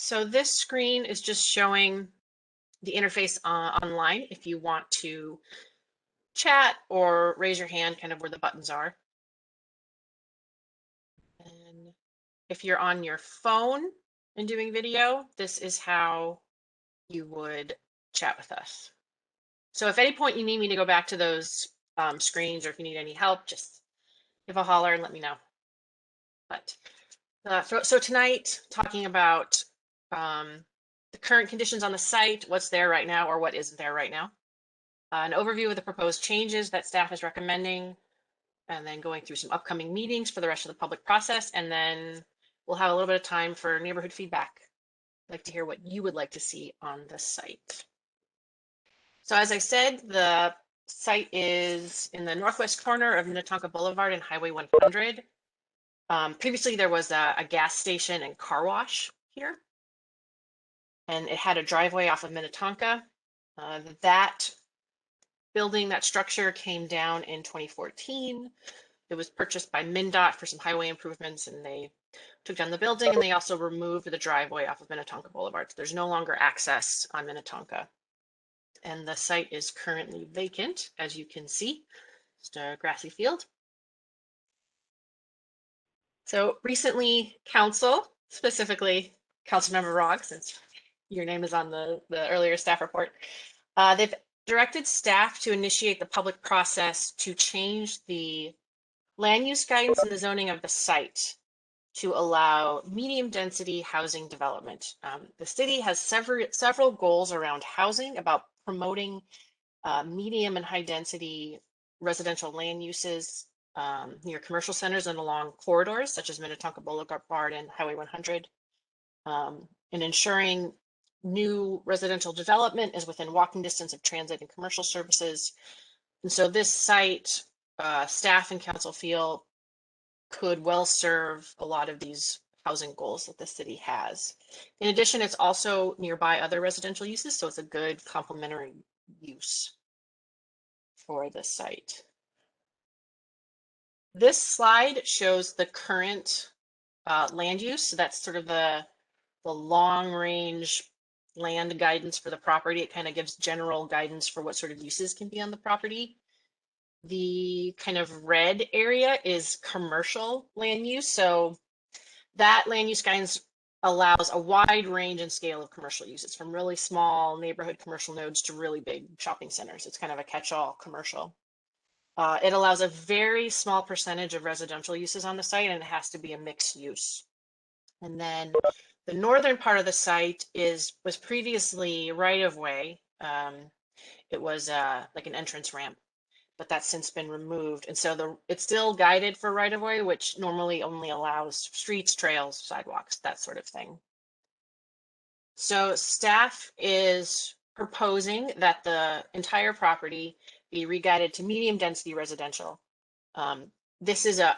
So this screen is just showing the interface online if you want to chat or raise your hand, kind of where the buttons are. And if you're on your phone and doing video, this is how you would chat with us. So if at any point you need me to go back to those screens, or if you need any help, just give a holler and let me know. But so tonight, talking about the current conditions on the site, what's there right now or what isn't there right now, an overview of the proposed changes that staff is recommending, and then going through some upcoming meetings for the rest of the public process, and then we'll have a little bit of time for neighborhood feedback. I'd like to hear what you would like to see on the site. So as I said, the site is in the northwest corner of Minnetonka Boulevard and Highway 100. Previously, there was a gas station and car wash here, and it had a driveway off of Minnetonka. That building, that structure came down in 2014. It was purchased by MnDOT for some highway improvements, and they took down the building, and they also removed the driveway off of Minnetonka Boulevard. So there's no longer access on Minnetonka. And the site is currently vacant, as you can see, just a grassy field. So recently, council, specifically Councilmember Rogg, since your name is on the earlier staff report, they've directed staff to initiate the public process to change the land use guidance and the zoning of the site to allow medium density housing development. The city has several goals around housing, about promoting medium and high density residential land uses near commercial centers and along corridors such as Minnetonka Boulevard and Highway 100, and ensuring new residential development is within walking distance of transit and commercial services. And so this site, staff and council feel, could well serve a lot of these housing goals that the city has. In addition, it's also nearby other residential uses, so it's a good complementary use for the site. This slide shows the current land use. So that's sort of the long range land guidance for the property. It kind of gives general guidance for what sort of uses can be on the property. The kind of red area is commercial land use. So that land use guidance allows a wide range and scale of commercial uses, from really small neighborhood commercial nodes to really big shopping centers. It's kind of a catch-all commercial. It allows a very small percentage of residential uses on the site, and it has to be a mixed use. And then the northern part of the site was previously right-of-way. It was like an entrance ramp, but that's since been removed. And so it's still guided for right-of-way, which normally only allows streets, trails, sidewalks, that sort of thing. So staff is proposing that the entire property be re-guided to medium density residential. This is a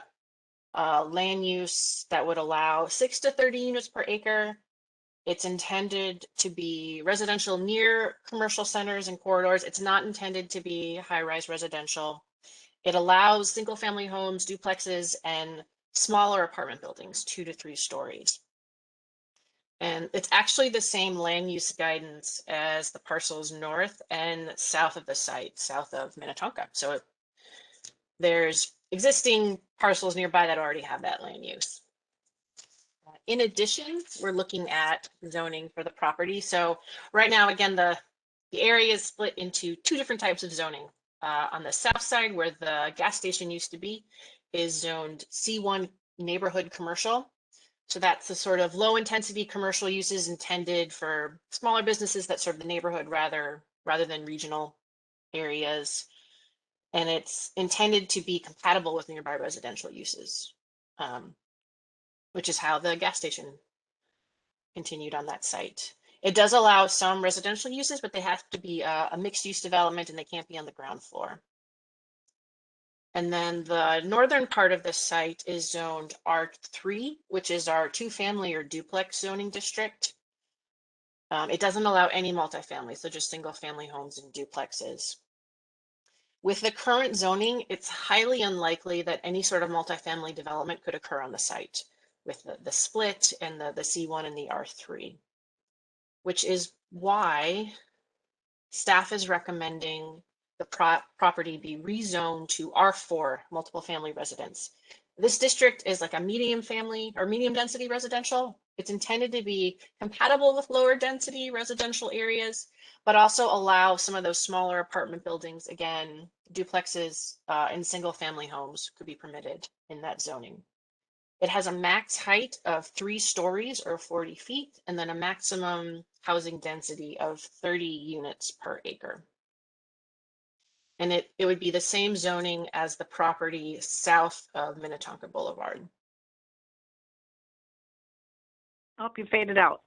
land use that would allow 6 to 30 units per acre. It's intended to be residential near commercial centers and corridors. It's not intended to be high-rise residential. It allows single-family homes, duplexes, and smaller apartment buildings, 2 to 3 stories. And it's actually the same land use guidance as the parcels north and south of the site, south of Minnetonka. So there's existing parcels nearby that already have that land use. In addition, we're looking at zoning for the property. So right now, again, the area is split into 2 different types of zoning. On the south side, where the gas station used to be, is zoned C1 neighborhood commercial. So that's the sort of low intensity commercial uses intended for smaller businesses that serve the neighborhood rather than regional areas. And it's intended to be compatible with nearby residential uses, which is how the gas station continued on that site. It does allow some residential uses, but they have to be a mixed use development, and they can't be on the ground floor. And then the northern part of the site is zoned R3, which is our 2-family or duplex zoning district. It doesn't allow any multifamily, so just single-family homes and duplexes. With the current zoning, it's highly unlikely that any sort of multifamily development could occur on the site with the split and the C1 and the R3. which is why staff is recommending the property be rezoned to R4, multiple family residence. This district is like a medium family or medium density residential. It's intended to be compatible with lower density residential areas, but also allow some of those smaller apartment buildings, again, duplexes and single family homes could be permitted in that zoning. It has a max height of 3 stories or 40 feet, and then a maximum housing density of 30 units per acre. And it would be the same zoning as the property south of Minnetonka Boulevard. Oh, you faded out.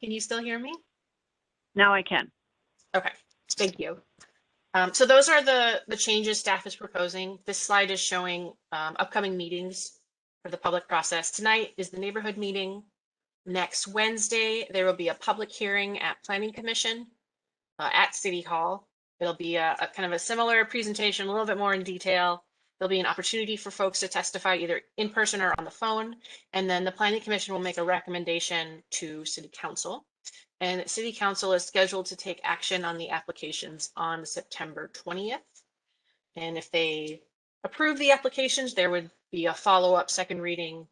Can you still hear me? Now I can. Okay, thank you. So those are the changes staff is proposing. This slide is showing upcoming meetings for the public process. Tonight is the neighborhood meeting. Next Wednesday, there will be a public hearing at Planning Commission at City Hall. It'll be a kind of a similar presentation, a little bit more in detail. There'll be an opportunity for folks to testify either in person or on the phone. And then the Planning Commission will make a recommendation to City Council. And City Council is scheduled to take action on the applications on September 20th. And if they approve the applications, there would be a follow-up second reading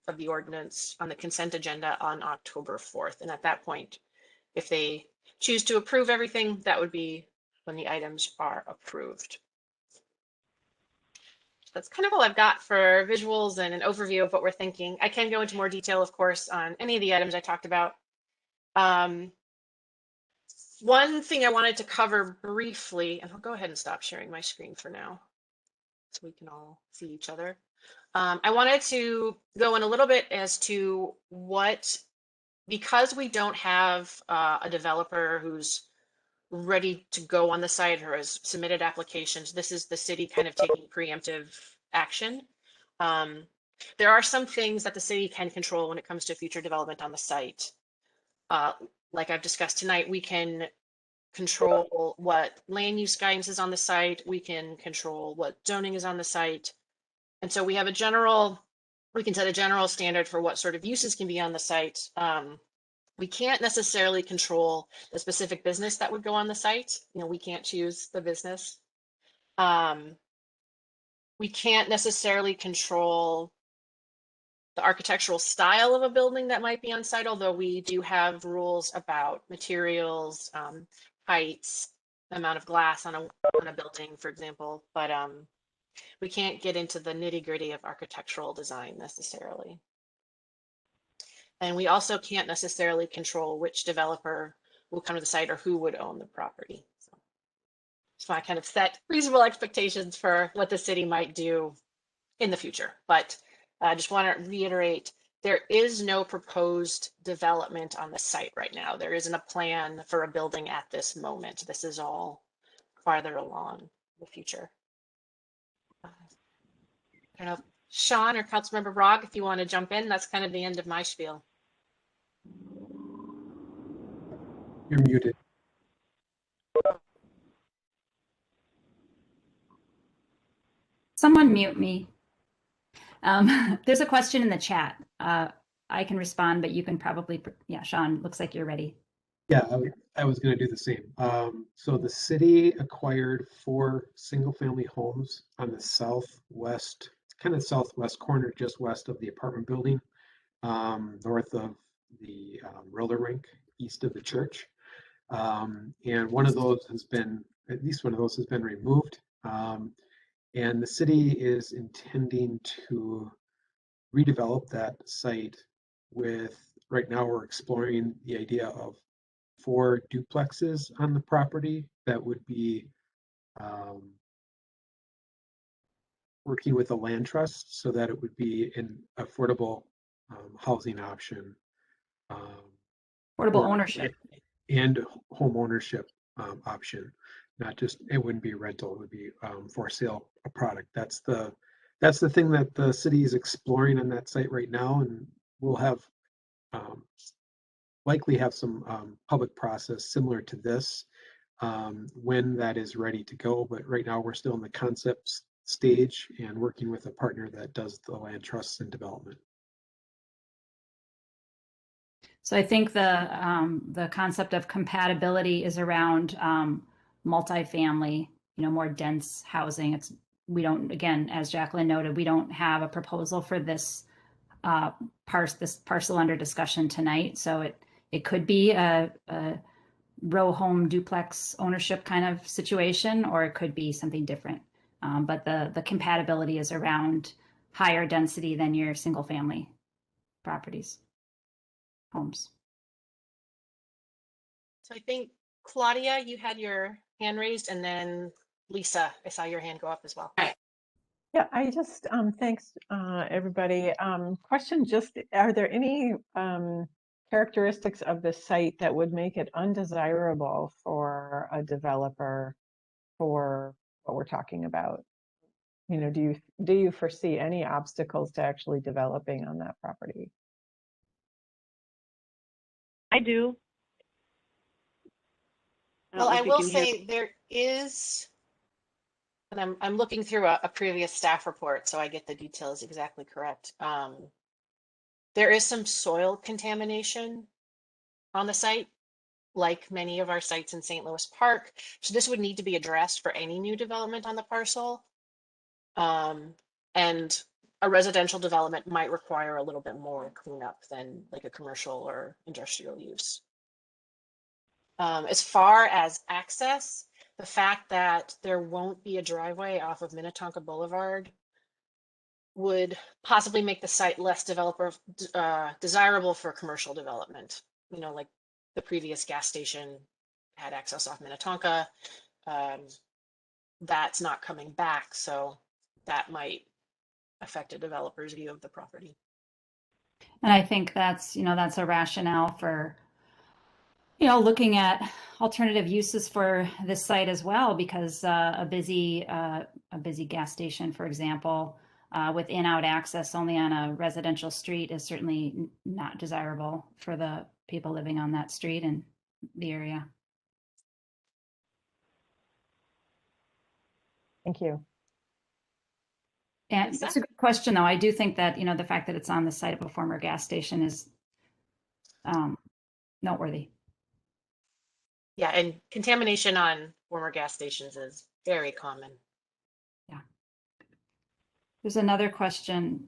of the ordinance on the consent agenda on October 4th. And at that point, if they choose to approve everything, that would be when the items are approved. That's kind of all I've got for visuals and an overview of what we're thinking. I can go into more detail, of course, on any of the items I talked about. One thing I wanted to cover briefly, and I'll go ahead and stop sharing my screen for now so we can all see each other. I wanted to go in a little bit as to what, because we don't have a developer who's ready to go on the site or has submitted applications, this is the city kind of taking preemptive action. There are some things that the city can control when it comes to future development on the site. Like I've discussed tonight, we can control what land use guidance is on the site. We can control what zoning is on the site. And so we have we can set a general standard for what sort of uses can be on the site. We can't necessarily control the specific business that would go on the site. You know, we can't choose the business. We can't necessarily control the architectural style of a building that might be on site, although we do have rules about materials, heights, amount of glass on a building, for example, but we can't get into the nitty-gritty of architectural design necessarily. And we also can't necessarily control which developer will come to the site or who would own the property. So just want to kind of set reasonable expectations for what the city might do in the future. But I just want to reiterate, there is no proposed development on the site right now. There isn't a plan for a building at this moment. This is all farther along in the future. I don't know, Sean or Councilmember Brog, if you want to jump in, that's kind of the end of my spiel. You're muted. Someone mute me. There's a question in the chat. I can respond, but you can probably, yeah, Sean, looks like you're ready. Yeah, I was going to do the same. So the city acquired 4 single-family homes on the southwest, kind of southwest corner, just west of the apartment building, north of the roller rink, east of the church. And one of those has been, at least one of those has been removed. And the city is intending to redevelop that site with, right now we're exploring the idea of 4 duplexes on the property that would be working with a land trust so that it would be an affordable housing option. Affordable ownership. And home ownership option, not just, it wouldn't be rental, it would be for sale a product. That's the thing that the city is exploring on that site right now, and we'll have likely have some public process similar to this when that is ready to go. But right now we're still in the concept stage and working with a partner that does the land trusts and development. So I think the concept of compatibility is around multifamily, more dense housing. We don't, again, as Jacqueline noted, we don't have a proposal for this parcel under discussion tonight. So it could be a row home duplex ownership kind of situation, or it could be something different. But the compatibility is around higher density than your single family properties, homes. So I think, Claudia, you had your hand raised, and then Lisa, I saw your hand go up as well. Yeah, I just, thanks, everybody. Question, just, are there any characteristics of the site that would make it undesirable for a developer for what we're talking about? Do you foresee any obstacles to actually developing on that property? I do. Well, don't know I if you will can hear say there is, and I'm looking through a previous staff report, so I get the details exactly correct. There is some soil contamination on the site, like many of our sites in St. Louis Park. So this would need to be addressed for any new development on the parcel. And a residential development might require a little bit more cleanup than like a commercial or industrial use. As far as access, the fact that there won't be a driveway off of Minnetonka Boulevard would possibly make the site less desirable for commercial development. Like the previous gas station had access off Minnetonka. That's not coming back, so that might affect a developer's view of the property. And I think that's a rationale for looking at alternative uses for this site as well, because a busy gas station, for example, with in-out access only on a residential street is certainly not desirable for the people living on that street and the area. Thank you. And it's a good question, though. I do think that, the fact that it's on the site of a former gas station is noteworthy. Yeah, and contamination on former gas stations is very common. Yeah. There's another question,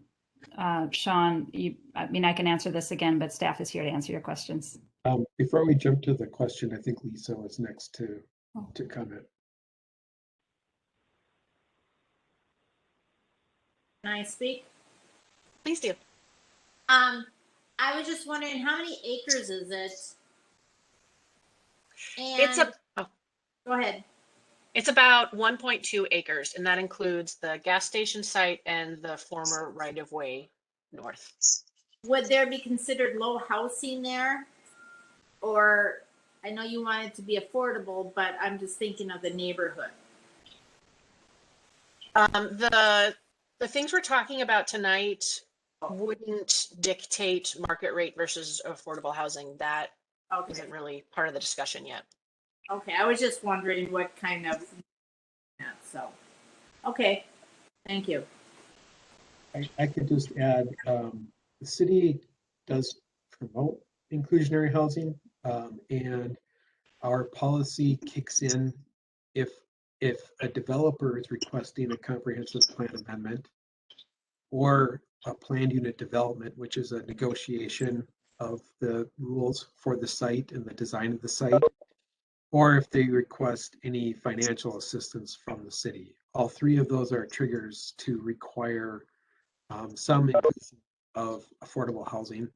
Sean. I can answer this again, but staff is here to answer your questions. Before we jump to the question, I think Lisa was next to comment. Can I speak? Please do. I was just wondering, how many acres is it? And go ahead. It's about 1.2 acres, and that includes the gas station site and the former right-of-way north. Would there be considered low housing there? Or, I know you want it to be affordable, but I'm just thinking of the neighborhood. The things we're talking about tonight wouldn't dictate market rate versus affordable housing. That isn't really part of the discussion yet. Okay, I was just wondering what kind of, so, okay, thank you. I could just add, the city does promote inclusionary housing, and our policy kicks in if a developer is requesting a comprehensive plan amendment or a planned unit development, which is a negotiation of the rules for the site and the design of the site, or if they request any financial assistance from the city. All three of those are triggers to require some increase of affordable housing,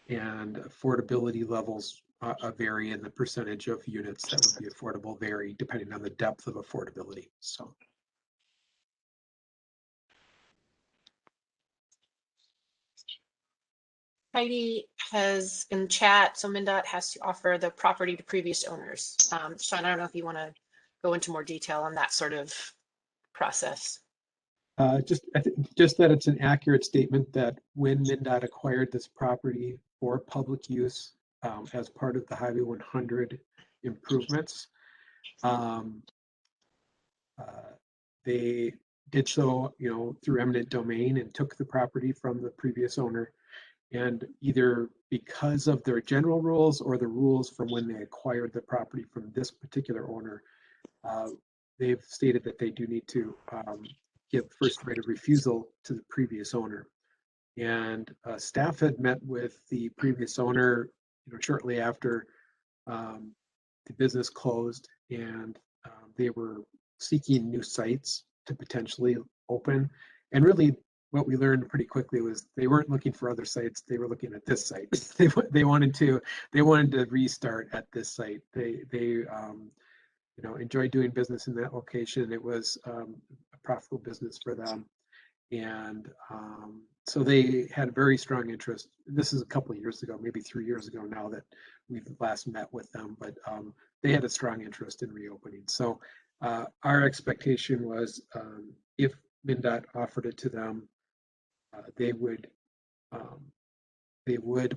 and affordability levels vary, and the percentage of units that would be affordable vary depending on the depth of affordability. So. Heidi has in chat, so MnDOT has to offer the property to previous owners. Sean, I don't know if you want to go into more detail on that sort of process. Just that it's an accurate statement that when MnDOT acquired this property for public use as part of the Highway 100 improvements, they did so, through eminent domain and took the property from the previous owner. And either because of their general rules or the rules from when they acquired the property from this particular owner, they've stated that they do need to give first right of refusal to the previous owner. And staff had met with the previous owner, shortly after the business closed, and they were seeking new sites to potentially open. And really, what we learned pretty quickly was they weren't looking for other sites; they were looking at this site. They wanted to restart at this site. They enjoyed doing business in that location. It was a profitable business for them. And so they had very strong interest. This is a couple of years ago, maybe 3 years ago now that we've last met with them, but they had a strong interest in reopening. So our expectation was if MnDOT offered it to them, they would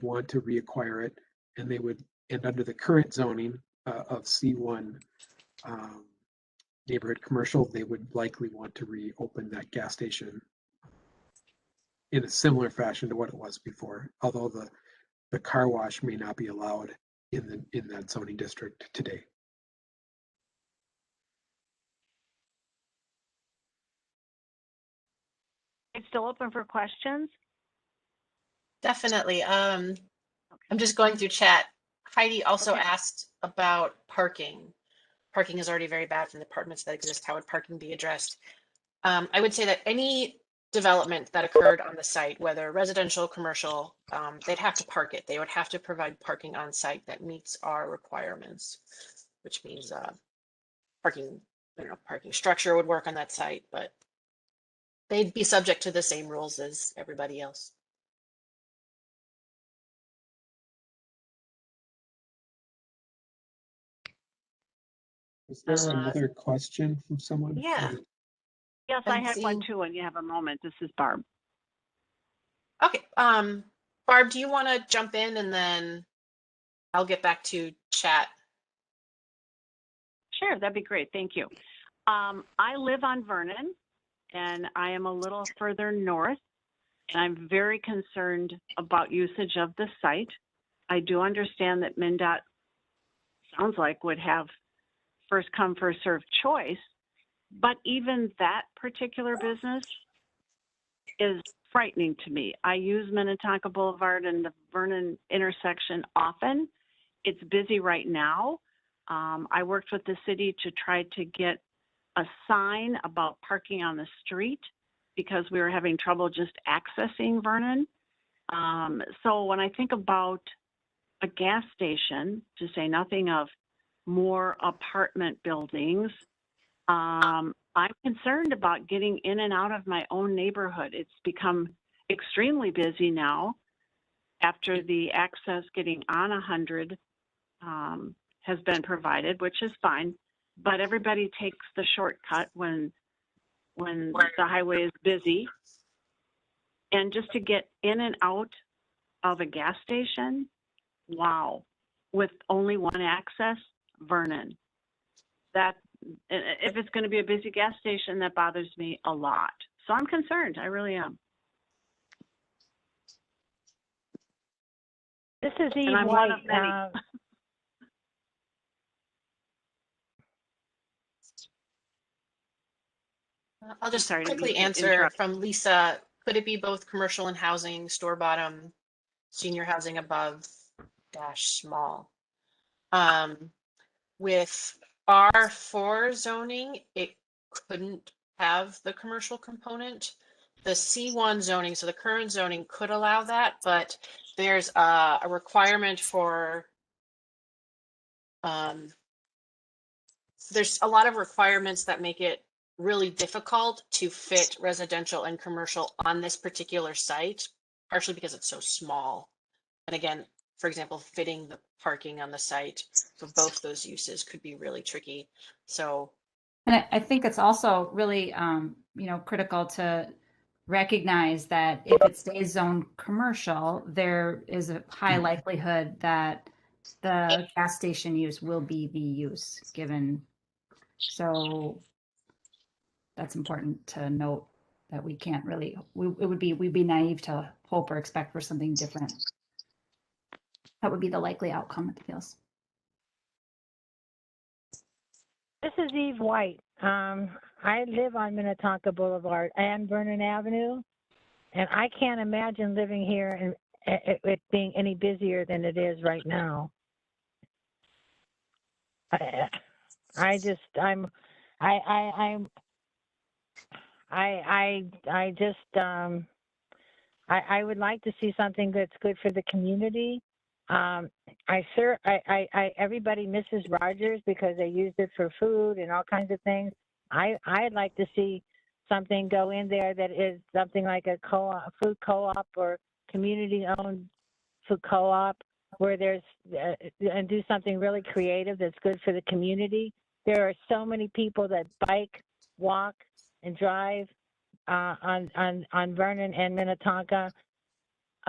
want to reacquire it, and under the current zoning of C1 neighborhood commercial, they would likely want to reopen that gas station in a similar fashion to what it was before, although the car wash may not be allowed in that zoning district today. It's still open for questions. Definitely. I'm just going through chat. Heidi also Okay. asked about parking. Parking is already very bad from the apartments that exist. How would parking be addressed? I would say that any development that occurred on the site, whether residential, commercial, they'd have to park it. They would have to provide parking on site that meets our requirements, which means parking, parking structure would work on that site, but they'd be subject to the same rules as everybody else. Is there another question from someone? Yeah. Yes, I I'm have one seeing- too, and you have a moment. This is Barb. Okay. Barb, do you want to jump in and then I'll get back to chat? Sure, that'd be great. Thank you. I live on Vernon, and I am a little further north, and I'm very concerned about usage of the site. I do understand that MnDOT sounds like would have first come, first served choice, but even that particular business is frightening to me. I use Minnetonka Boulevard and the Vernon intersection often. It's busy right now. I worked with the city to try to get a sign about parking on the street because we were having trouble just accessing Vernon. So when I think about a gas station, to say nothing of more apartment buildings, I'm concerned about getting in and out of my own neighborhood. It's become extremely busy now after the access getting on 100 has been provided, which is fine, but everybody takes the shortcut when the highway is busy. And just to get in and out of a gas station, wow, with only one access, Vernon. That, if it's going to be a busy gas station, that bothers me a lot. So I'm concerned, I really am. This is Eve And I'm one of White. many. I'll just sorry, I didn't quickly mean to answer interrupt. from Lisa. Could it be both commercial and housing, store bottom, senior housing above, dash small? With R4 zoning, it couldn't have the commercial component. The C1 zoning, so the current zoning could allow that, but there's a requirement for, there's a lot of requirements that make it really difficult to fit residential and commercial on this particular site, partially because it's so small. And again, for example, fitting the parking on the site for both those uses could be really tricky. So, And I think it's also really, critical to recognize that if it stays zone commercial, there is a high likelihood that the gas station use will be the use given. So that's important to note that we can't really, we'd be naive to hope or expect for something different. That would be the likely outcome, it feels. This is Eve White. I live on Minnetonka Boulevard and Vernon Avenue, and I can't imagine living here and it being any busier than it is right now. I would like to see something that's good for the community. Everybody misses Rogers because they used it for food and all kinds of things. I'd like to see something go in there that is something like a co-op, food co-op or community-owned food co-op, where there's and do something really creative that's good for the community. There are so many people that bike, walk, and drive on Vernon and Minnetonka.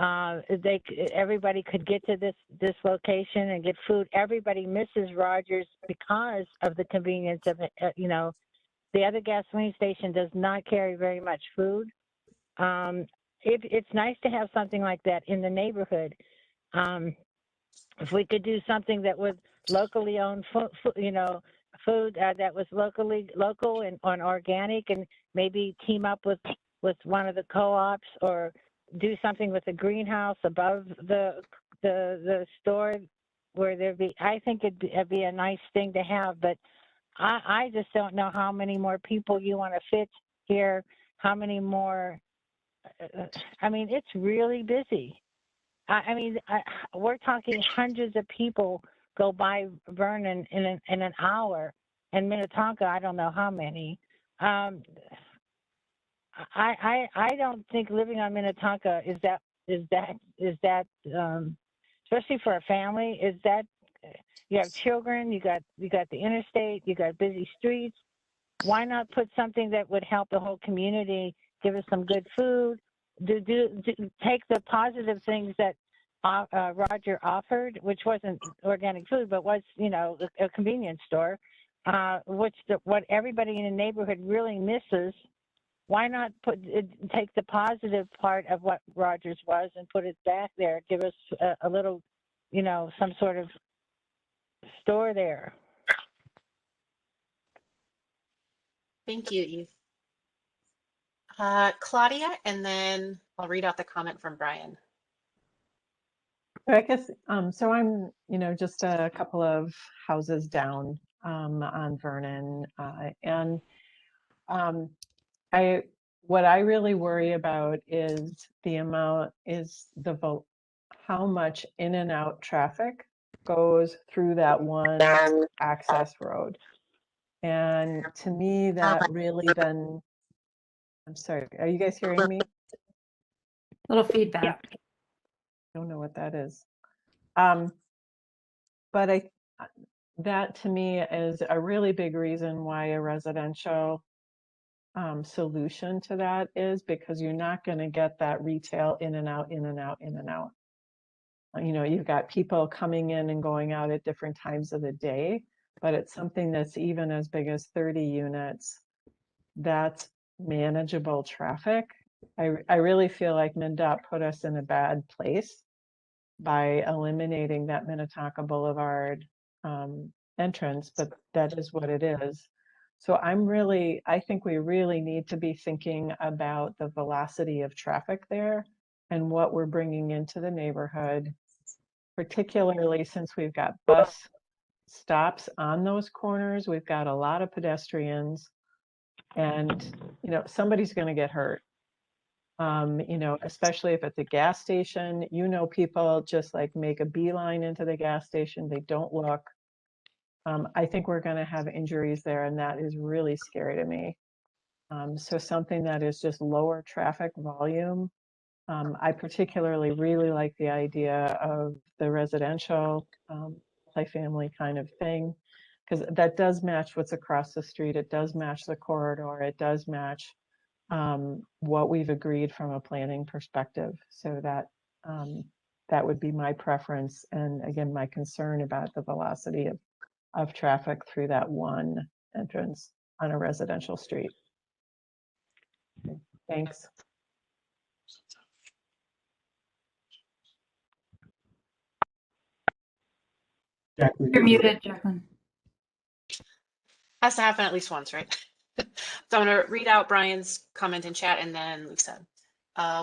Everybody could get to this location and get food. Everybody misses Rogers because of the convenience of it. The other gasoline station does not carry very much food. It's nice to have something like that in the neighborhood. If we could do something that was locally owned food that was local and organic, and maybe team up with one of the co-ops, or do something with a greenhouse above the store, where I think it'd be a nice thing to have. But I just don't know how many more people you want to fit here, how many more. I mean, it's really busy. We're talking hundreds of people go by Vernon in an hour, and Minnetonka, I don't know how many. I don't think living on Minnetonka is that especially for a family, is that you have children, you got the interstate, you got busy streets. Why not put something that would help the whole community, give us some good food, take the positive things that Roger offered, which wasn't organic food, but was, a convenience store, what everybody in the neighborhood really misses. Why not take the positive part of what Rogers was and put it back there, give us a little, some sort of store there. Thank you, Eve. Claudia, and then I'll read out the comment from Brian. I guess, so I'm, just a couple of houses down on Vernon, and what I really worry about is how much in and out traffic goes through that one access road. And to me, that really then, I'm sorry, are you guys hearing me? Little feedback. Yeah. I don't know what that is. But that to me is a really big reason why a residential solution to that is, because you're not going to get that retail in and out, in and out, in and out. You've got people coming in and going out at different times of the day, but it's something that's even as big as 30 units. That's manageable traffic. I really feel like MnDOT put us in a bad place by eliminating that Minnetonka Boulevard entrance, but that is what it is. So I think we really need to be thinking about the velocity of traffic there and what we're bringing into the neighborhood, particularly since we've got bus stops on those corners. We've got a lot of pedestrians, and, somebody's going to get hurt. Especially if it's a gas station, people just like make a beeline into the gas station. They don't look. I think we're going to have injuries there, and that is really scary to me. So something that is just lower traffic volume. I particularly really like the idea of the residential multifamily kind of thing, because that does match what's across the street. It does match the corridor. It does match what we've agreed from a planning perspective. So that would be my preference. And again, my concern about the velocity of traffic through that one entrance on a residential street. Thanks. Jacqueline, You're muted, Jacqueline. Has to happen at least once, right? So I'm going to read out Brian's comment in chat and then Lisa.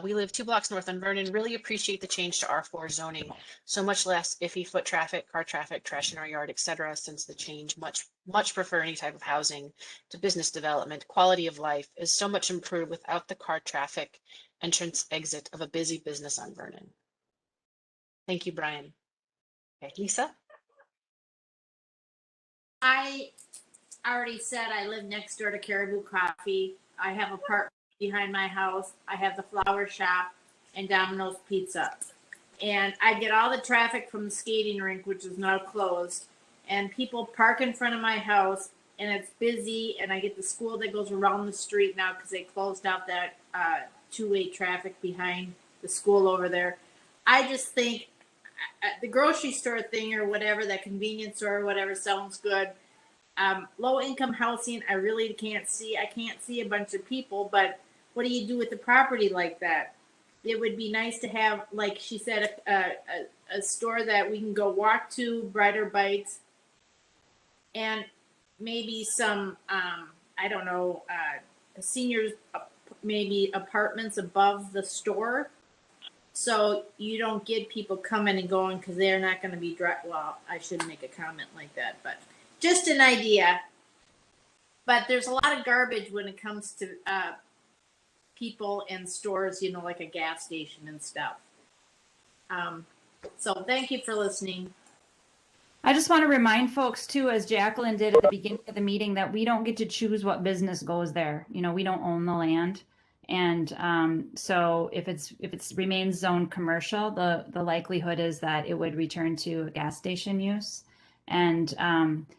We live 2 blocks north on Vernon. Really appreciate the change to R4 zoning. So much less iffy foot traffic, car traffic, trash in our yard, etc. Since the change, much prefer any type of housing to business development. Quality of life is so much improved without the car traffic entrance exit of a busy business on Vernon. Thank you, Brian. Okay, Lisa. I already said I live next door to Caribou Coffee. I have a park behind my house. I have the flower shop and Domino's Pizza. And I get all the traffic from the skating rink, which is now closed. And people park in front of my house and it's busy. And I get the school that goes around the street now because they closed out that two-way traffic behind the school over there. I just think the grocery store thing or whatever, that convenience store or whatever sounds good. Low income housing, I really can't see. I can't see a bunch of people, but what do you do with the property like that? It would be nice to have, like she said, a store that we can go walk to, Brighter Bites, and maybe some, I don't know, seniors, maybe apartments above the store. So you don't get people coming and going because they're not going to be, well, I shouldn't make a comment like that, but just an idea. But there's a lot of garbage when it comes to people and stores, you know, like a gas station and stuff. So thank you for listening. I just want to remind folks too, as Jacqueline did at the beginning of the meeting, that we don't get to choose what business goes there. You know, we don't own the land. And so if it remains zoned commercial, the likelihood is that it would return to a gas station use. And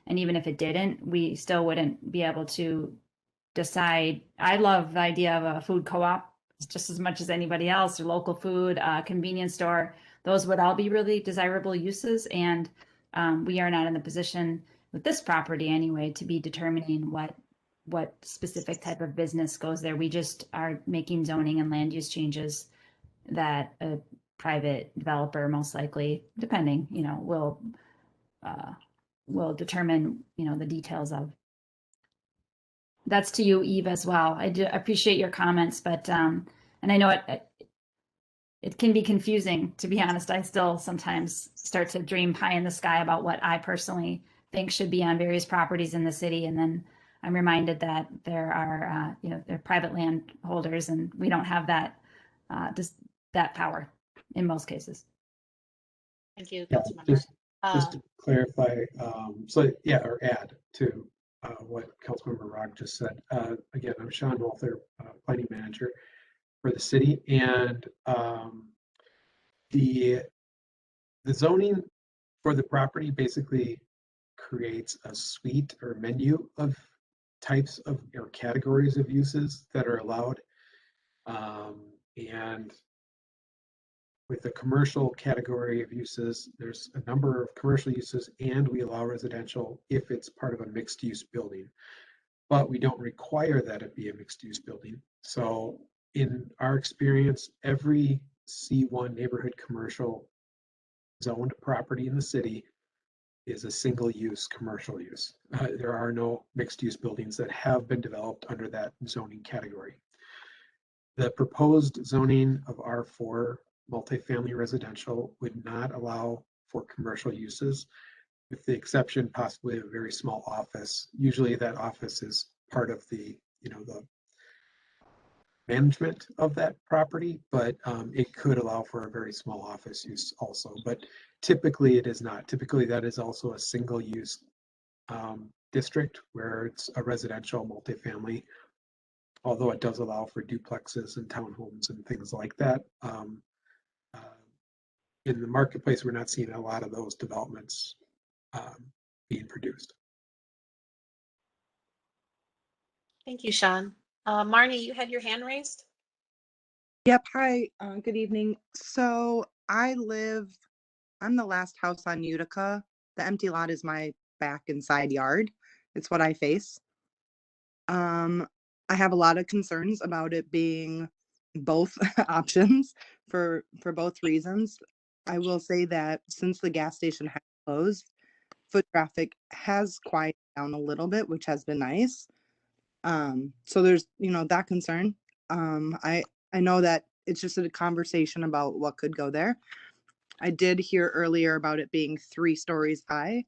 even if it didn't, we still wouldn't be able to decide. I love the idea of a food co-op just as much as anybody else, or local food, convenience store. Those would all be really desirable uses. And we are not in the position with this property anyway to be determining what specific type of business goes there. We just are making zoning and land use changes that a private developer, most likely, depending, you know, will determine, you know, the details of. That's to you, Eve, as well. I do appreciate your comments, but and I know it can be confusing, to be honest. I still sometimes start to dream pie in the sky about what I personally think should be on various properties in the city, and then I'm reminded that there are, you know, they're private landholders, and we don't have that that power in most cases. Thank you, Yeah, Councilmember. just to clarify, so yeah, or add to what Councilmember Rogg just said. Again, I'm Sean Walther, planning manager for the city, and the zoning for the property basically creates a suite or menu of types of or categories of uses that are allowed. And with the commercial category of uses, there's a number of commercial uses, and we allow residential if it's part of a mixed use building. But we don't require that it be a mixed use building. So in our experience, every C1 neighborhood commercial zoned property in the city is a single use commercial use. There are no mixed use buildings that have been developed under that zoning category. The proposed zoning of R4 multifamily residential would not allow for commercial uses, with the exception possibly of a very small office. Usually that office is part of the, you know, the management of that property, but it could allow for a very small office use also. But typically it is not. Typically that is also a single use district where it's a residential multifamily, although it does allow for duplexes and townhomes and things like that. In the marketplace, we're not seeing a lot of those developments being produced. Thank you, Sean. Marnie, you had your hand raised? Yep. Hi. Good evening. So I'm the last house on Utica. The empty lot is my back and side yard. It's what I face. I have a lot of concerns about it being both options for both reasons. I will say that since the gas station has closed, foot traffic has quieted down a little bit, which has been nice. So there's, that concern. I know that it's just a conversation about what could go there. I did hear earlier about it being 3 stories high.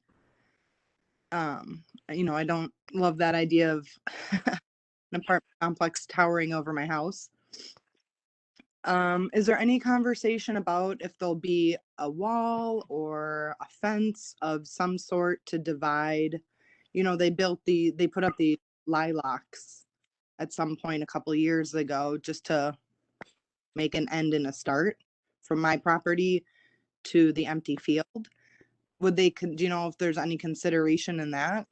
I don't love that idea of an apartment complex towering over my house. Is there any conversation about if there'll be a wall or a fence of some sort to divide? They put up the lilacs at some point a couple years ago just to make an end and a start from my property to the empty field. Do you know if there's any consideration in that?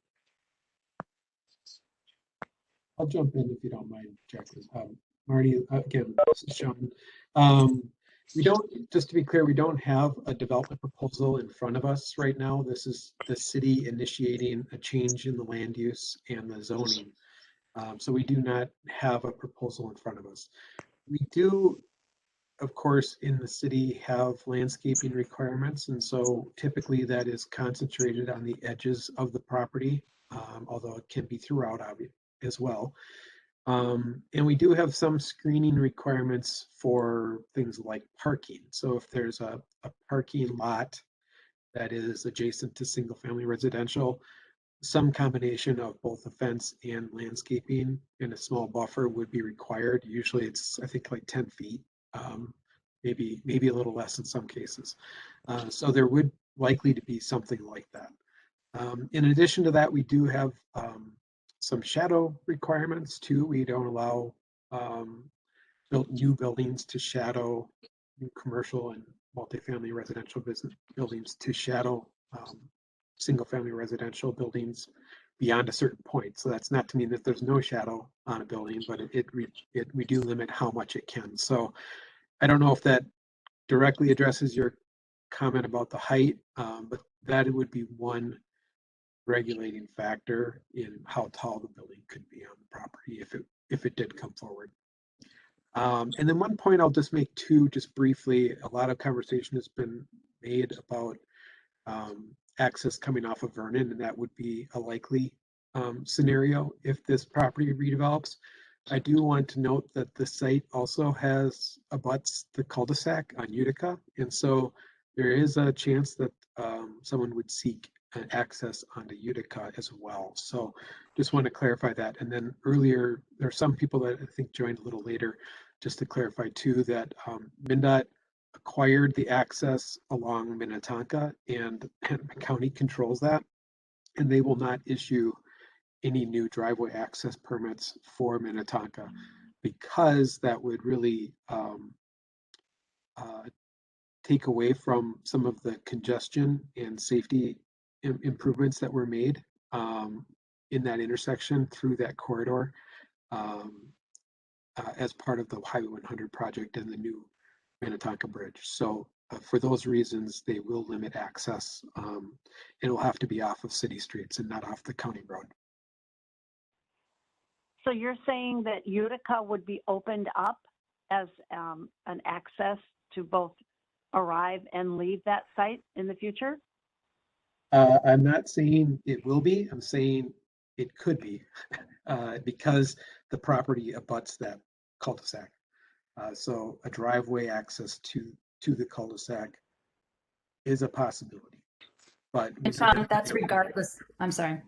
I'll jump in if you don't mind, Jacqueline. Marty, again, this is Sean. We don't, just to be clear, we don't have a development proposal in front of us right now. This is the city initiating a change in the land use and the zoning. So we do not have a proposal in front of us. We do, of course, in the city have landscaping requirements. And so typically that is concentrated on the edges of the property, although it can be throughout as well. And we do have some screening requirements for things like parking. So if there's a parking lot that is adjacent to single family residential, some combination of both a fence and landscaping and a small buffer would be required. Usually it's, I think, like 10 feet, maybe a little less in some cases. So there would likely to be something like that. In addition to that, we do have some shadow requirements too. We don't allow new buildings to shadow new commercial and multifamily residential buildings to shadow single family residential buildings beyond a certain point. So that's not to mean that there's no shadow on a building, but we do limit how much it can. So I don't know if that directly addresses your comment about the height, but that would be one regulating factor in how tall the building could be on the property if it did come forward. And then one point I'll just make too, just briefly, a lot of conversation has been made about access coming off of Vernon, and that would be a likely scenario if this property redevelops. I do want to note that the site also abuts the cul-de-sac on Utica, and so there is a chance that someone would seek an access onto Utica as well. So just want to clarify that. And then earlier, there are some people that I think joined a little later, just to clarify too, that MnDOT acquired the access along Minnetonka, and the county controls that, and they will not issue any new driveway access permits for Minnetonka, because that would really take away from some of the congestion and safety improvements that were made in that intersection through that corridor as part of the Highway 100 project and the new Minnetonka Bridge. So for those reasons, they will limit access. It will have to be off of city streets and not off the county road. So you're saying that Utica would be opened up as an access to both arrive and leave that site in the future? I'm not saying it will be, I'm saying it could be because the property abuts that cul-de-sac. So a driveway access to the cul-de-sac is a possibility. But Tom, that's regardless, I'm sorry.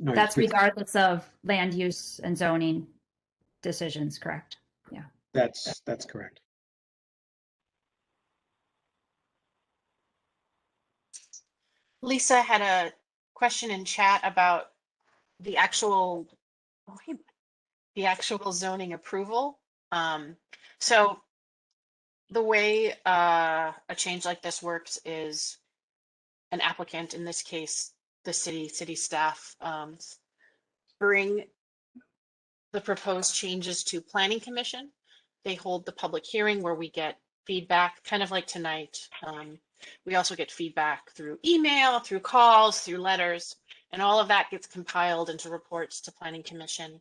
No, that's regardless of land use and zoning decisions, correct? Yeah. That's correct. Lisa had a question in chat about the actual zoning approval. So the way a change like this works is an applicant, in this case, the city staff, bring the proposed changes to Planning Commission. They hold the public hearing where we get feedback, kind of like tonight. We also get feedback through email, through calls, through letters, and all of that gets compiled into reports to Planning Commission.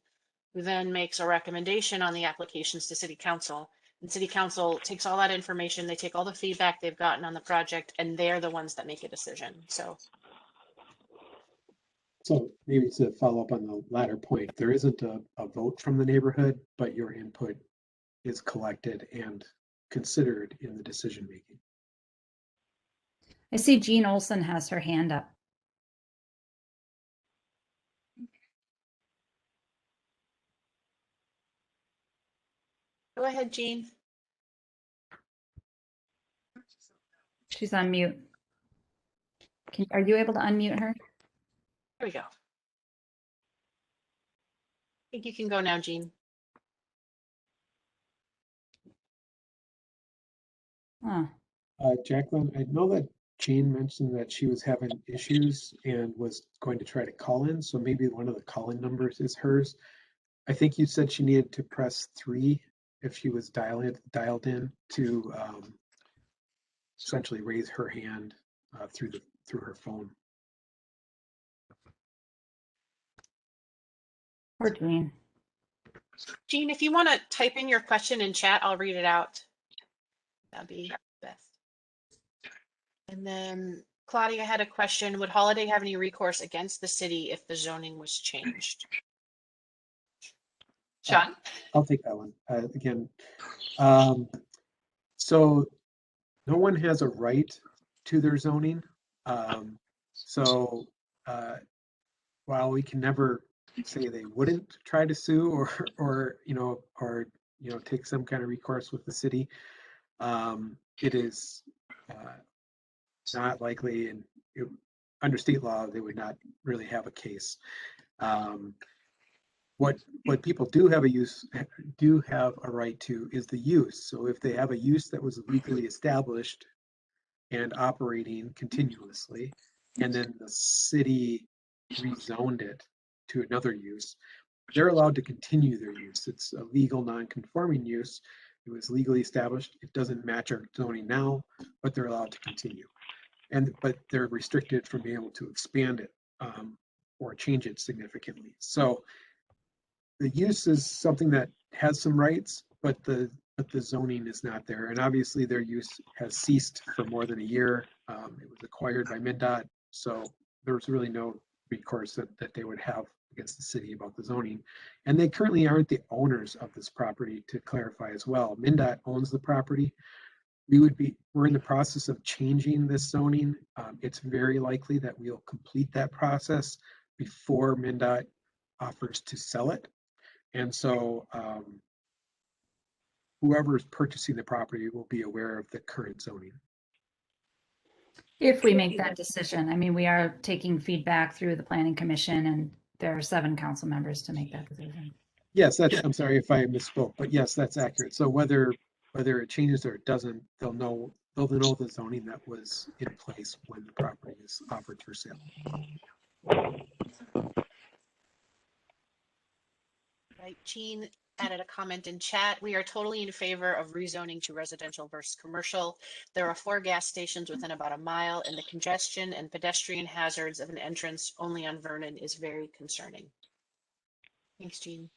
who then makes a recommendation on the applications to City Council. And City Council takes all that information, they take all the feedback they've gotten on the project, and they're the ones that make a decision. So maybe to follow up on the latter point, there isn't a vote from the neighborhood, but your input is collected and considered in the decision making. I see Jean Olson has her hand up. go ahead, Jean. She's on mute. Are you able to unmute her? There we go. I think you can go now, Jean. Oh, Jacqueline, I know that Jane mentioned that she was having issues and was going to try to call in, so maybe one of the call-in numbers is hers. I think you said she needed to press 3 if she was dialed in to essentially raise her hand through her phone. poor Jean. Jean, if you want to type in your question in chat, I'll read it out. That'd be best. And then Claudia had a question. Would Holiday have any recourse against the city if the zoning was changed? Sean? I'll take that one. Again, so no one has a right to their zoning. While we can never say they wouldn't try to sue or take some kind of recourse with the city, it is not likely, and under state law they would not really have a case. What people do have a right to is the use. So if they have a use that was legally established and operating continuously, and then the city rezoned it to another use, they're allowed to continue their use. It's a legal non-conforming use. It was legally established. It doesn't match our zoning now, but they're allowed to continue. But they're restricted from being able to expand it or change it significantly. So the use is something that has some rights, but the zoning is not there. And obviously their use has ceased for more than a year. It was acquired by MnDOT, so there's really no recourse that they would have against the city about the zoning. And they currently aren't the owners of this property, to clarify as well. MnDOT owns the property. We're in the process of changing this zoning. It's very likely that we'll complete that process before MnDOT offers to sell it. And so whoever is purchasing the property will be aware of the current zoning. If we make that decision, I mean, we are taking feedback through the planning commission, and there are 7 council members to make that decision. Yes, I'm sorry if I misspoke, but yes, that's accurate. So whether it changes or it doesn't, they'll know the zoning that was in place when the property is offered for sale. Right, Jean added a comment in chat. We are totally in favor of rezoning to residential versus commercial. There are 4 gas stations within about a mile, and the congestion and pedestrian hazards of an entrance only on Vernon is very concerning. Thanks, Jean.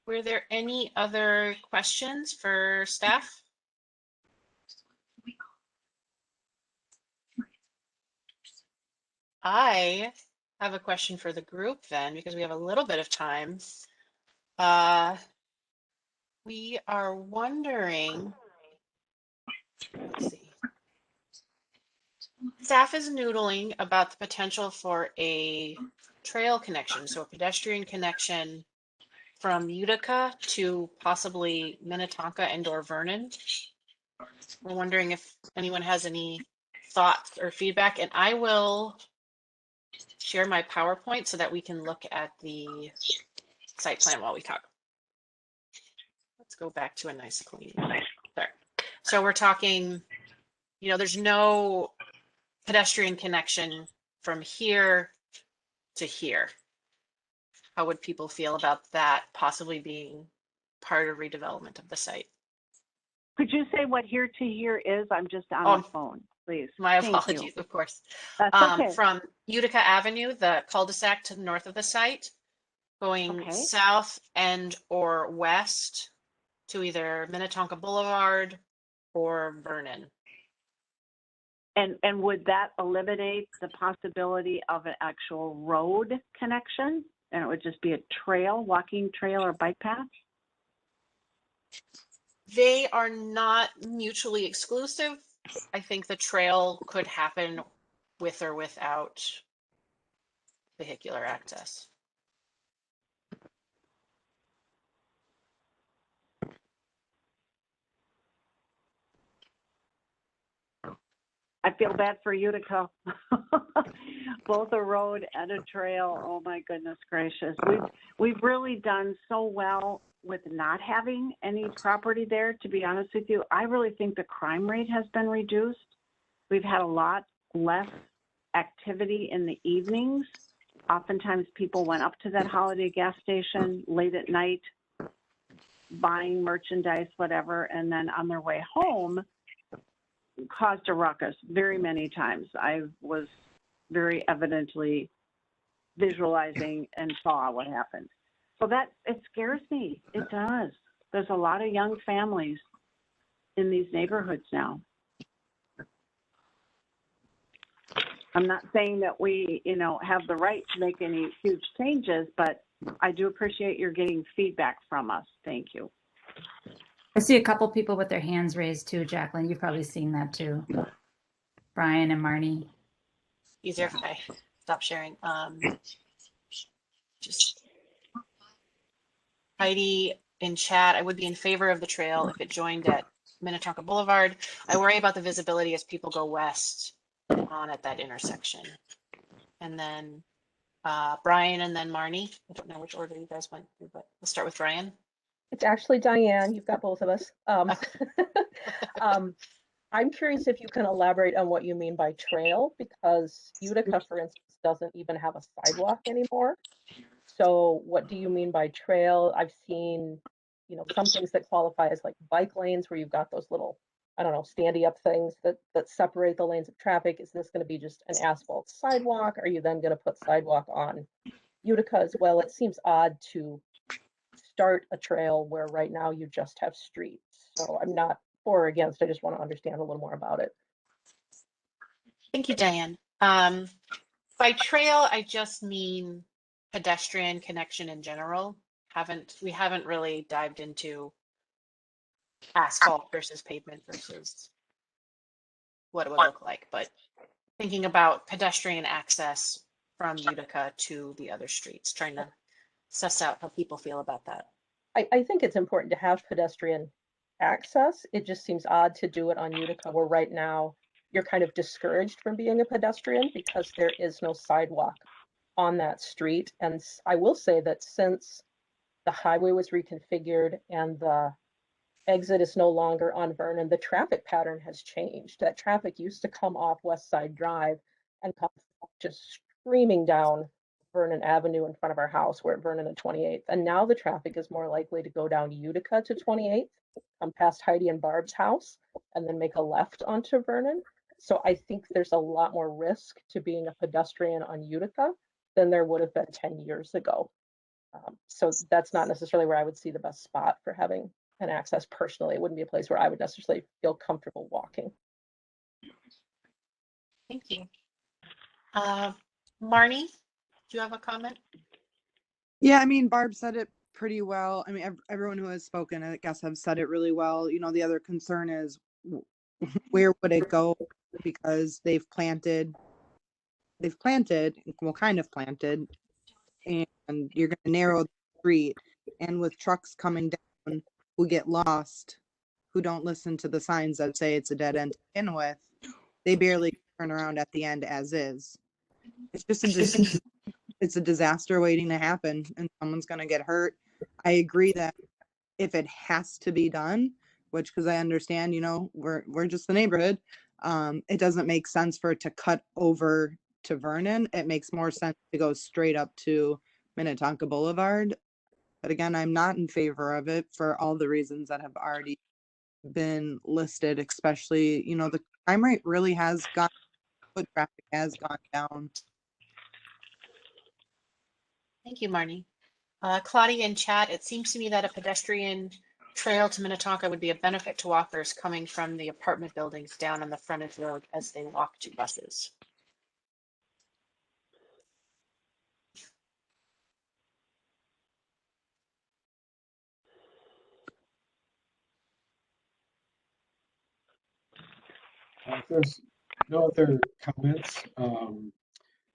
Were there any other questions for staff? I have a question for the group then, because we have a little bit of time. We are wondering, let's see. Staff is noodling about the potential for a trail connection, so a pedestrian connection from Utica to possibly Minnetonka and/or Vernon. We're wondering if anyone has any thoughts or feedback, and I will share my PowerPoint so that we can look at the site plan while we talk. Let's go back to a nice clean. There. So we're talking, there's no pedestrian connection from here to here. How would people feel about that possibly being part of redevelopment of the site? Could you say what here to here is? I'm just on Oh, the phone, please. my Thank you. apologies, of course. That's okay. From Utica Avenue, the cul-de-sac to the north of the site, going Okay. south and or west to either Minnetonka Boulevard or Vernon. And would that eliminate the possibility of an actual road connection? And it would just be a trail, walking trail or bike path? They are not mutually exclusive. I think the trail could happen with or without vehicular access. I feel bad for Utica. Both a road and a trail. Oh my goodness gracious. We've really done so well with not having any property there, to be honest with you. I really think the crime rate has been reduced. We've had a lot less activity in the evenings. Oftentimes people went up to that Holiday gas station late at night, buying merchandise, whatever, and then on their way home caused a ruckus very many times. I was very evidently visualizing and saw what happened. So that, it scares me. It does. There's a lot of young families in these neighborhoods now. I'm not saying that we, have the right to make any huge changes, but I do appreciate your getting feedback from us. Thank you. I see a couple people with their hands raised too, Jacqueline. You've probably seen that too. Brian and Marnie. Easier if I stop sharing. Just Heidi in chat, I would be in favor of the trail if it joined at Minnetonka Boulevard. I worry about the visibility as people go west on at that intersection. And then Brian and then Marnie. I don't know which order you guys went through, but let's start with Brian. It's actually Diane. You've got both of us. I'm curious if you can elaborate on what you mean by trail, because Utica, for instance, doesn't even have a sidewalk anymore. So what do you mean by trail? I've seen, some things that qualify as like bike lanes where you've got those little, I don't know, standy up things that separate the lanes of traffic. Is this going to be just an asphalt sidewalk? Are you then going to put sidewalk on Utica as well? It seems odd to start a trail where right now you just have streets. So I'm not for or against, I just want to understand a little more about it. Thank you, Diane. By trail, I just mean pedestrian connection in general. We haven't really dived into asphalt versus pavement versus what it would look like, but thinking about pedestrian access from Utica to the other streets, trying to suss out how people feel about that. I think it's important to have pedestrian access. It just seems odd to do it on Utica, where right now you're kind of discouraged from being a pedestrian because there is no sidewalk on that street. And I will say that since the highway was reconfigured and the exit is no longer on Vernon, the traffic pattern has changed. That traffic used to come off West Side Drive and come just screaming down Vernon Avenue in front of our house. We're at Vernon and 28th. And now the traffic is more likely to go down Utica to 28th, come past Heidi and Barb's house, and then make a left onto Vernon. So I think there's a lot more risk to being a pedestrian on Utica than there would have been 10 years ago. So that's not necessarily where I would see the best spot for having an access personally. It wouldn't be a place where I would necessarily feel comfortable walking. Thank you. Marnie, do you have a comment? Yeah, I mean, Barb said it pretty well. I mean, everyone who has spoken, I guess, have said it really well. The other concern is where would it go? Because they've planted, well, kind of planted, and you're going to narrow the street. And with trucks coming down who get lost, who don't listen to the signs that say it's a dead end to begin with, they barely turn around at the end as is. It's just it's a disaster waiting to happen, and someone's going to get hurt. I agree that if it has to be done, which, because I understand, we're just the neighborhood, it doesn't make sense for it to cut over to Vernon. It makes more sense to go straight up to Minnetonka Boulevard. But again, I'm not in favor of it for all the reasons that have already been listed, especially, the crime rate really has gone, foot traffic has gone down. Thank you, Marnie. Claudia in chat, it seems to me that a pedestrian trail to Minnetonka would be a benefit to walkers coming from the apartment buildings down on the frontage road as they walk to buses. If there's no other comments,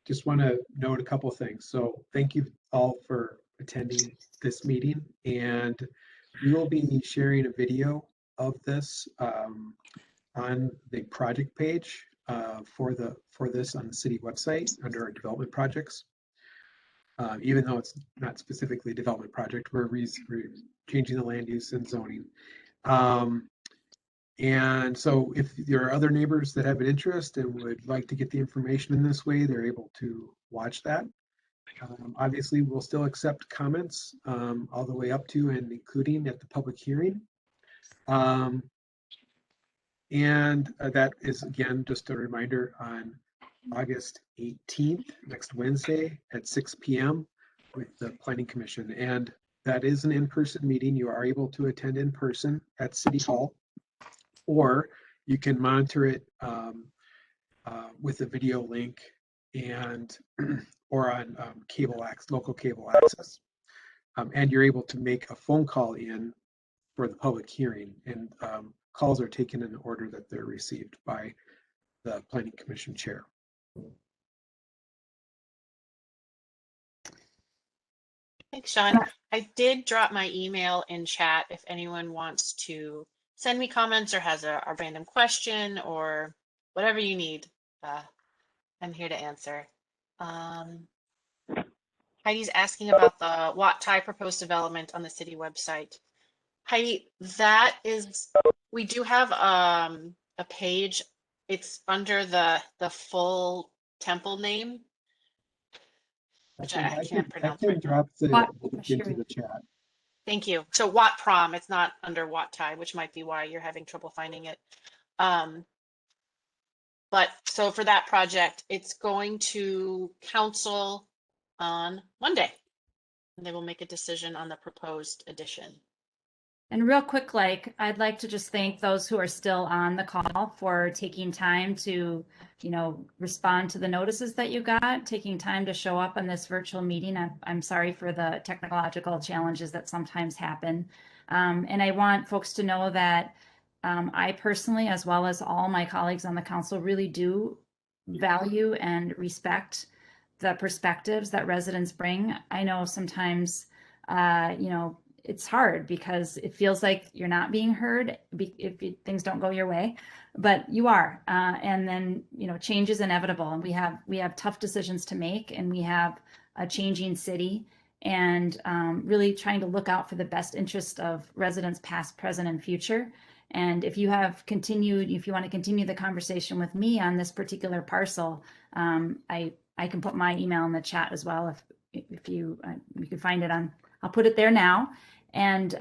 just want to note a couple things. So thank you all for attending this meeting, and we will be sharing a video of this on the project page for this on the city website under our development projects. Even though it's not specifically a development project, we're changing the land use and zoning. And so if there are other neighbors that have an interest and would like to get the information in this way, they're able to watch that. Obviously, we'll still accept comments all the way up to and including at the public hearing. And that is, again, just a reminder, on August 18th, next Wednesday at 6 p.m. with the Planning Commission. And that is an in-person meeting. You are able to attend in person at City Hall, or you can monitor it with a video link and or on local cable access. And you're able to make a phone call in for the public hearing, and calls are taken in the order that they're received by the Planning Commission chair. Thanks, Sean. I did drop my email in chat if anyone wants to send me comments or has a random question or whatever you need. I'm here to answer. Heidi's asking about the Watt Thai proposed development on the city website. Heidi, we do have a page. It's under the full temple name, which I can't pronounce. I can drop the link into the chat. Thank you. So Watt Prom, it's not under Watt Thai, which might be why you're having trouble finding it. But so for that project, it's going to council on Monday, and they will make a decision on the proposed addition. And real quick, I'd like to just thank those who are still on the call for taking time to, respond to the notices that you got, taking time to show up on this virtual meeting. I'm sorry for the technological challenges that sometimes happen. And I want folks to know that I personally, as well as all my colleagues on the council, really do value and respect the perspectives that residents bring. I know sometimes, it's hard because it feels like you're not being heard if things don't go your way, but you are. And then, change is inevitable, and we have tough decisions to make, and we have a changing city, and really trying to look out for the best interest of residents past, present, and future. And if you want to continue the conversation with me on this particular parcel, I can put my email in the chat as well. If you can find it I'll put it there now. And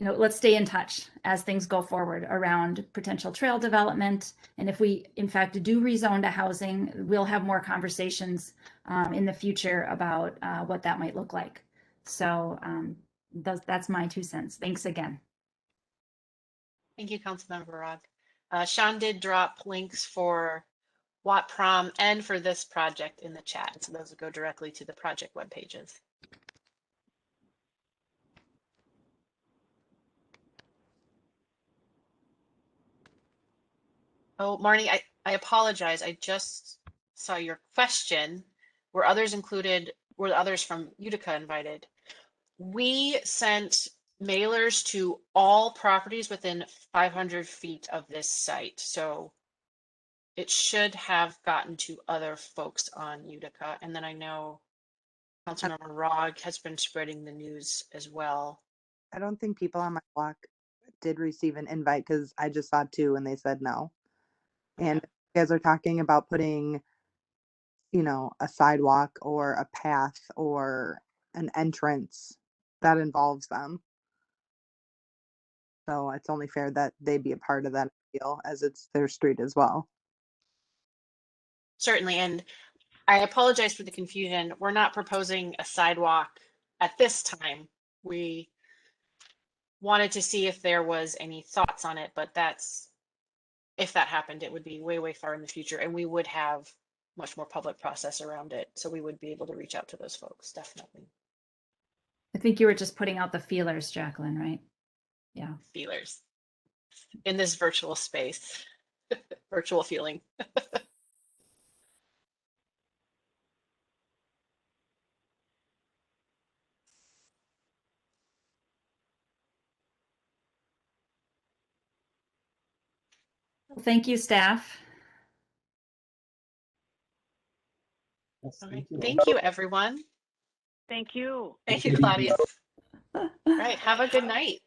let's stay in touch as things go forward around potential trail development. And if we, in fact, do rezone to housing, we'll have more conversations in the future about what that might look like. So that's my 2 cents. Thanks again. Thank you, Councilmember Rogg. Sean did drop links for Watt Prom and for this project in the chat, so those will go directly to the project web pages. Oh, Marnie, I apologize. I just saw your question. Were others from Utica invited? We sent mailers to all properties within 500 feet of this site, so it should have gotten to other folks on Utica. And then I know Councilmember Rogg has been spreading the news as well. I don't think people on my block did receive an invite, because I just saw 2 and they said no. And you guys are talking about putting, a sidewalk or a path or an entrance that involves them. So it's only fair that they be a part of that appeal as it's their street as well. Certainly, and I apologize for the confusion. We're not proposing a sidewalk at this time. We wanted to see if there was any thoughts on it, but if that happened, it would be way, way far in the future, and we would have much more public process around it. So we would be able to reach out to those folks, definitely. I think you were just putting out the feelers, Jacqueline, right? Yeah. Feelers in this virtual space, virtual feeling. Well, thank you, staff. Yes, All right. thank you. Thank you, everyone. Thank you. Thank you, Claudia. All right. Have a good night.